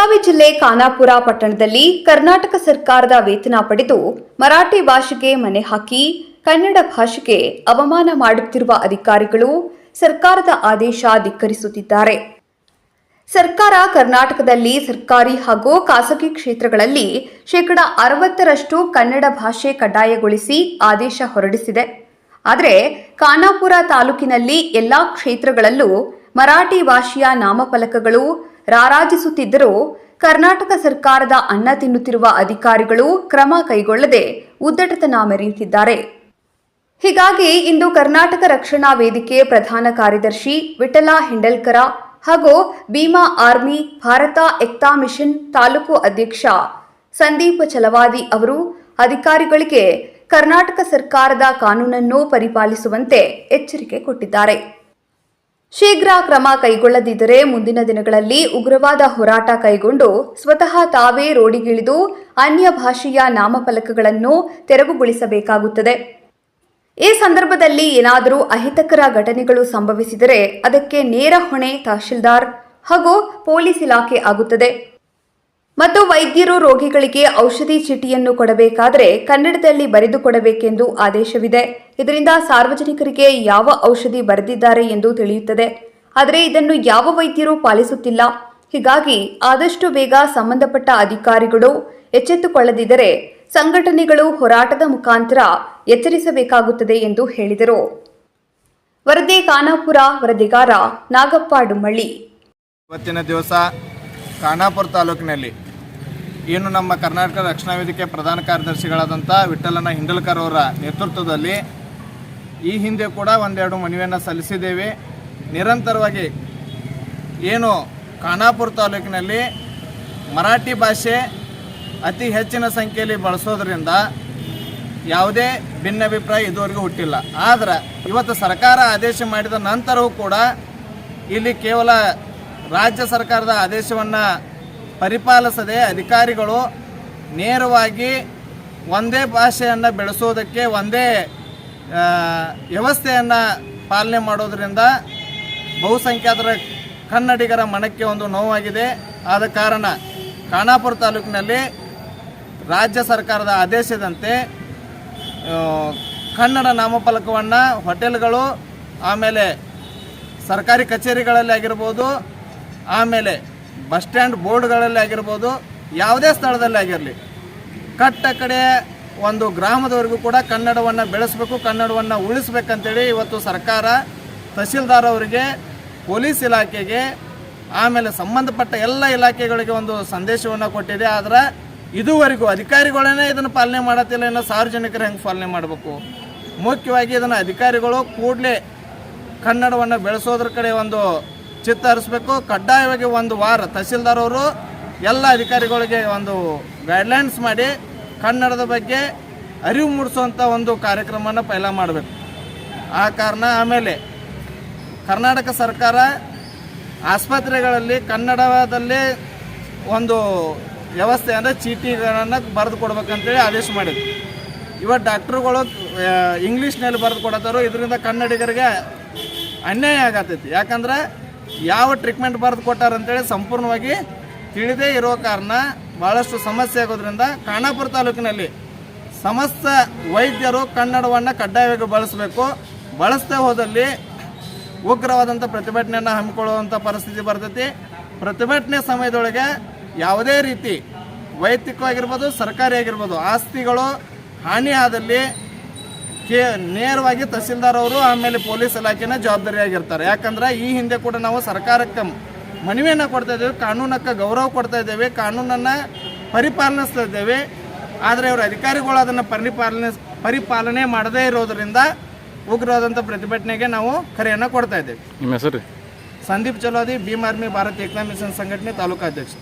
ಬೆಳಗಾವಿ ಜಿಲ್ಲೆ ಖಾನಾಪುರ ಪಟ್ಟಣದಲ್ಲಿ ಕರ್ನಾಟಕ ಸರ್ಕಾರದ ವೇತನ ಪಡೆದು ಮರಾಠಿ ಭಾಷೆಗೆ ಮಣೆ ಹಾಕಿ ಕನ್ನಡ ಭಾಷೆಗೆ ಅವಮಾನ ಮಾಡುತ್ತಿರುವ ಅಧಿಕಾರಿಗಳು ಸರ್ಕಾರದ ಆದೇಶ ಧಿಕ್ಕರಿಸುತ್ತಿದ್ದಾರೆ. ಸರ್ಕಾರ ಕರ್ನಾಟಕದಲ್ಲಿ ಸರ್ಕಾರಿ ಹಾಗೂ ಖಾಸಗಿ ಕ್ಷೇತ್ರಗಳಲ್ಲಿ 60% ಕನ್ನಡ ಭಾಷೆ ಕಡ್ಡಾಯಗೊಳಿಸಿ ಆದೇಶ ಹೊರಡಿಸಿದೆ. ಆದರೆ ಖಾನಾಪುರ ತಾಲೂಕಿನಲ್ಲಿ ಎಲ್ಲಾ ಕ್ಷೇತ್ರಗಳಲ್ಲೂ ಮರಾಠಿ ಭಾಷೆಯ ನಾಮಫಲಕಗಳು ರಾರಾಜಿಸುತ್ತಿದ್ದರೂ ಕರ್ನಾಟಕ ಸರ್ಕಾರದ ಅನ್ನ ತಿನ್ನುತ್ತಿರುವ ಅಧಿಕಾರಿಗಳು ಕ್ರಮ ಕೈಗೊಳ್ಳದೆ ಉದ್ದಟತನ ಮೆರೆಯುತ್ತಿದ್ದಾರೆ. ಹೀಗಾಗಿ ಇಂದು ಕರ್ನಾಟಕ ರಕ್ಷಣಾ ವೇದಿಕೆ ಪ್ರಧಾನ ಕಾರ್ಯದರ್ಶಿ ವಿಠಲ ಹಿಂಡಲ್ಕರ ಹಾಗೂ ಭೀಮಾ ಆರ್ಮಿ ಭಾರತ ಏಕ್ತಾ ಮಿಷನ್ ತಾಲೂಕು ಅಧ್ಯಕ್ಷ ಸಂದೀಪ್ ಚಲವಾದಿ ಅವರು ಅಧಿಕಾರಿಗಳಿಗೆ ಕರ್ನಾಟಕ ಸರ್ಕಾರದ ಕಾನೂನನ್ನು ಪರಿಪಾಲಿಸುವಂತೆ ಎಚ್ಚರಿಕೆ ಕೊಟ್ಟಿದ್ದಾರೆ. ಶೀಘ್ರ ಕ್ರಮ ಕೈಗೊಳ್ಳದಿದ್ದರೆ ಮುಂದಿನ ದಿನಗಳಲ್ಲಿ ಉಗ್ರವಾದ ಹೋರಾಟ ಕೈಗೊಂಡು ಸ್ವತಃ ತಾವೇ ರೋಡಿಗಿಳಿದು ಅನ್ಯ ಭಾಷೆಯ ನಾಮಫಲಕಗಳನ್ನು ತೆರವುಗೊಳಿಸಬೇಕಾಗುತ್ತದೆ. ಈ ಸಂದರ್ಭದಲ್ಲಿ ಏನಾದರೂ ಅಹಿತಕರ ಘಟನೆಗಳು ಸಂಭವಿಸಿದರೆ ಅದಕ್ಕೆ ನೇರ ಹೊಣೆ ತಹಶೀಲ್ದಾರ್ ಹಾಗೂ ಪೊಲೀಸ್ ಇಲಾಖೆ ಆಗುತ್ತದೆ. ಮತ್ತು ವೈದ್ಯರು ರೋಗಿಗಳಿಗೆ ಔಷಧಿ ಚೀಟಿಯನ್ನು ಕೊಡಬೇಕಾದರೆ ಕನ್ನಡದಲ್ಲಿ ಬರೆದುಕೊಡಬೇಕೆಂದು ಆದೇಶವಿದೆ. ಇದರಿಂದ ಸಾರ್ವಜನಿಕರಿಗೆ ಯಾವ ಔಷಧಿ ಬರೆದಿದ್ದಾರೆ ಎಂದು ತಿಳಿಯುತ್ತದೆ. ಆದರೆ ಇದನ್ನು ಯಾವ ವೈದ್ಯರು ಪಾಲಿಸುತ್ತಿಲ್ಲ. ಹೀಗಾಗಿ ಆದಷ್ಟು ಬೇಗ ಸಂಬಂಧಪಟ್ಟ ಅಧಿಕಾರಿಗಳು ಎಚ್ಚೆತ್ತುಕೊಳ್ಳದಿದ್ದರೆ ಸಂಘಟನೆಗಳು ಹೋರಾಟದ ಮುಖಾಂತರ ಎಚ್ಚರಿಸಬೇಕಾಗುತ್ತದೆ ಎಂದು ಹೇಳಿದರು. ವರದಿ ಖಾನಾಪುರ, ವರದಿಗಾರ ನಾಗಪ್ಪ ಡುಮ್ಮಳ್ಳಿ. ಇವತ್ತಿನ ದಿವಸ ಖಾನಾಪುರ ತಾಲೂಕಿನಲ್ಲಿ ಏನು ನಮ್ಮ ಕರ್ನಾಟಕ ರಕ್ಷಣಾ ವೇದಿಕೆ ಪ್ರಧಾನ ಕಾರ್ಯದರ್ಶಿಗಳಾದಂಥ ವಿಠಲನ ಹಿಂಡಲ್ಕರ್ ಅವರ ನೇತೃತ್ವದಲ್ಲಿ ಈ ಹಿಂದೆ ಕೂಡ ಒಂದೆರಡು ಮನವಿಯನ್ನು ಸಲ್ಲಿಸಿದ್ದೇವೆ. ನಿರಂತರವಾಗಿ ಏನು ಖಾನಾಪುರ ತಾಲೂಕಿನಲ್ಲಿ ಮರಾಠಿ ಭಾಷೆ ಅತಿ ಹೆಚ್ಚಿನ ಸಂಖ್ಯೆಯಲ್ಲಿ ಬಳಸೋದ್ರಿಂದ ಯಾವುದೇ ಭಿನ್ನಾಭಿಪ್ರಾಯ ಇದುವರೆಗೂ ಹುಟ್ಟಿಲ್ಲ. ಆದರೆ ಇವತ್ತು ಸರ್ಕಾರ ಆದೇಶ ಮಾಡಿದ ನಂತರವೂ ಕೂಡ ಇಲ್ಲಿ ಕೇವಲ ರಾಜ್ಯ ಸರ್ಕಾರದ ಆದೇಶವನ್ನು ಪರಿಪಾಲಿಸದೆ ಅಧಿಕಾರಿಗಳು ನೇರವಾಗಿ ಒಂದೇ ಭಾಷೆಯನ್ನು ಬೆಳೆಸೋದಕ್ಕೆ ಒಂದೇ ವ್ಯವಸ್ಥೆಯನ್ನು ಪಾಲನೆ ಮಾಡೋದರಿಂದ ಬಹುಸಂಖ್ಯಾತರ ಕನ್ನಡಿಗರ ಮನಕ್ಕೆ ಒಂದು ನೋವಾಗಿದೆ. ಆದ ಕಾರಣ ಖಾನಾಪುರ ತಾಲೂಕಿನಲ್ಲಿ ರಾಜ್ಯ ಸರ್ಕಾರದ ಆದೇಶದಂತೆ ಕನ್ನಡ ನಾಮಫಲಕವನ್ನು ಹೋಟೆಲ್ಗಳು, ಆಮೇಲೆ ಸರ್ಕಾರಿ ಕಚೇರಿಗಳಲ್ಲಿ ಆಗಿರ್ಬೋದು, ಆಮೇಲೆ ಬಸ್ ಸ್ಟ್ಯಾಂಡ್ ಬೋರ್ಡ್ಗಳಲ್ಲಿ ಆಗಿರ್ಬೋದು, ಯಾವುದೇ ಸ್ಥಳದಲ್ಲಿ ಆಗಿರಲಿ ಕಟ್ಟ ಕಡೆ ಒಂದು ಗ್ರಾಮದವರೆಗೂ ಕೂಡ ಕನ್ನಡವನ್ನು ಬೆಳೆಸಬೇಕು, ಕನ್ನಡವನ್ನು ಉಳಿಸ್ಬೇಕಂತೇಳಿ ಇವತ್ತು ಸರ್ಕಾರ ತಹಶೀಲ್ದಾರ್ ಅವರಿಗೆ, ಪೊಲೀಸ್ ಇಲಾಖೆಗೆ, ಆಮೇಲೆ ಸಂಬಂಧಪಟ್ಟ ಎಲ್ಲ ಇಲಾಖೆಗಳಿಗೆ ಒಂದು ಸಂದೇಶವನ್ನು ಕೊಟ್ಟಿದೆ. ಆದರೆ ಇದುವರೆಗೂ ಅಧಿಕಾರಿಗಳೇ ಇದನ್ನು ಪಾಲನೆ ಮಾಡತ್ತಿಲ್ಲ. ಇನ್ನು ಸಾರ್ವಜನಿಕರು ಹೆಂಗೆ ಪಾಲನೆ ಮಾಡಬೇಕು? ಮುಖ್ಯವಾಗಿ ಇದನ್ನು ಅಧಿಕಾರಿಗಳು ಕೂಡಲೇ ಕನ್ನಡವನ್ನು ಬೆಳೆಸೋದ್ರ ಕಡೆ ಒಂದು ಚಿತ್ತ ಹರಿಸಬೇಕು. ಕಡ್ಡಾಯವಾಗಿ ಒಂದು ವಾರ ತಹಶೀಲ್ದಾರ್ ಅವರು ಎಲ್ಲ ಅಧಿಕಾರಿಗಳಿಗೆ ಒಂದು ಗೈಡ್ಲೈನ್ಸ್ ಮಾಡಿ ಕನ್ನಡದ ಬಗ್ಗೆ ಅರಿವು ಮೂಡಿಸುವಂಥ ಒಂದು ಕಾರ್ಯಕ್ರಮವನ್ನು ಪೈಲ ಮಾಡಬೇಕು. ಆ ಕಾರಣ ಆಮೇಲೆ ಕರ್ನಾಟಕ ಸರ್ಕಾರ ಆಸ್ಪತ್ರೆಗಳಲ್ಲಿ ಕನ್ನಡದಲ್ಲಿ ಒಂದು ವ್ಯವಸ್ಥೆ ಅಂದರೆ ಚೀಟಿಗಳನ್ನು ಬರೆದು ಕೊಡ್ಬೇಕಂತೇಳಿ ಆದೇಶ ಮಾಡಿದ್ರು. ಇವತ್ತು ಡಾಕ್ಟ್ರುಗಳು ಇಂಗ್ಲೀಷ್ನಲ್ಲಿ ಬರೆದು ಕೊಡತ್ತಾರೋ, ಇದರಿಂದ ಕನ್ನಡಿಗರಿಗೆ ಅನ್ಯಾಯ ಆಗತ್ತೈತಿ. ಯಾಕಂದ್ರೆ ಯಾವ ಟ್ರೀಟ್ಮೆಂಟ್ ಬರೆದು ಕೊಟ್ಟಾರಂತೇಳಿ ಸಂಪೂರ್ಣವಾಗಿ ತಿಳಿದೇ ಇರೋ ಕಾರಣ ಭಾಳಷ್ಟು ಸಮಸ್ಯೆ ಆಗೋದ್ರಿಂದ ಖಾನಾಪುರ ತಾಲೂಕಿನಲ್ಲಿ ಸಮಸ್ತ ವೈದ್ಯರು ಕನ್ನಡವನ್ನು ಕಡ್ಡಾಯವಾಗಿ ಬಳಸಬೇಕು. ಬಳಸದೇ ಹೋದಲ್ಲಿ ಉಗ್ರವಾದಂಥ ಪ್ರತಿಭಟನೆಯನ್ನು ಹಮ್ಮಿಕೊಳ್ಳುವಂಥ ಪರಿಸ್ಥಿತಿ ಬರ್ತೈತಿ. ಪ್ರತಿಭಟನೆ ಸಮಯದೊಳಗೆ ಯಾವುದೇ ರೀತಿ ವೈಯಕ್ತಿಕವಾಗಿರ್ಬೋದು, ಸರ್ಕಾರಿ ಆಗಿರ್ಬೋದು, ಆಸ್ತಿಗಳು ಹಾನಿ ಆದಲ್ಲಿ ನೇರವಾಗಿ ತಹಸೀಲ್ದಾರ್ ಅವರು ಆಮೇಲೆ ಪೊಲೀಸ್ ಇಲಾಖೆನ ಜವಾಬ್ದಾರಿಯಾಗಿರ್ತಾರೆ. ಯಾಕಂದರೆ ಈ ಹಿಂದೆ ಕೂಡ ನಾವು ಸರ್ಕಾರಕ್ಕೆ ಮನವಿಯನ್ನು ಕೊಡ್ತಾ ಇದ್ದೇವೆ, ಕಾನೂನಕ್ಕೆ ಗೌರವ ಕೊಡ್ತಾ ಇದ್ದೇವೆ, ಕಾನೂನನ್ನು ಪರಿಪಾಲಿಸ್ತಾ ಇದ್ದೇವೆ. ಆದರೆ ಇವರು ಅಧಿಕಾರಿಗಳು ಅದನ್ನು ಪರಿಪಾಲನೆ ಮಾಡದೇ ಇರೋದರಿಂದ ಉಗ್ರವಾದಂಥ ಪ್ರತಿಭಟನೆಗೆ ನಾವು ಕರೆಯನ್ನು ಕೊಡ್ತಾ ಇದ್ದೇವೆ. ನಿಮ್ಮ ಹೆಸರು? ಸಂದೀಪ್ ಚಲವಾದಿ, ಭೀಮಾ ಆರ್ಮಿ ಭಾರತ ಏಕ್ತಾ ಮಿಷನ್ ಸಂಘಟನೆ ತಾಲೂಕಾಧ್ಯಕ್ಷ.